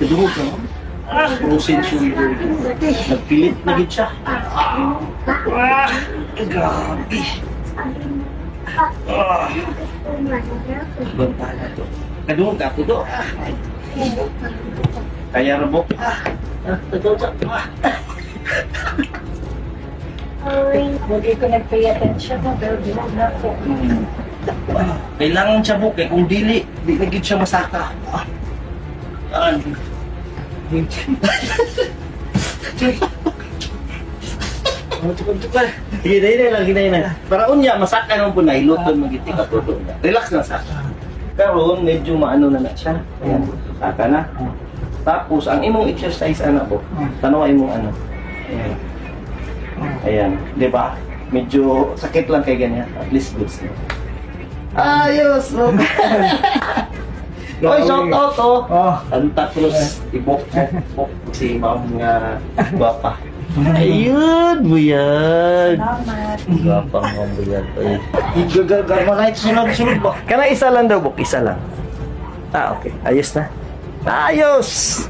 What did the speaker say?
Kadungog ka, no? Frozen shoulder. Nagpilit na gid siya. Grabe. Bantala to. Kadungog ka po to. Kaya rabok. Hindi ko nag-pay attention na pero bilang na po. Kailangan siya buk eh. Kung di na gid siya masaka. Hinay na. Para unya, masaka naman po na. Hiluton magiti ka po doon. Relax na saka. Pero medyo maano na siya. Ayan, saka na. Tapos, ang imong exercise, ano po? Tanaw imong ano? Ayan. Ayan, di ba? Medyo sakit lang kay ganyan. At least goods na. Ayos! Oy, shout out oh! Santa Cruz, ibok si ma'am nga guwapa. Ayun, buyan. Salamat. Guwapa mo buyan. Gagamalight, sunod ba? Kana isa lang daw, Bok. Isa lang. Ah, okay. Ayos na. Ayos!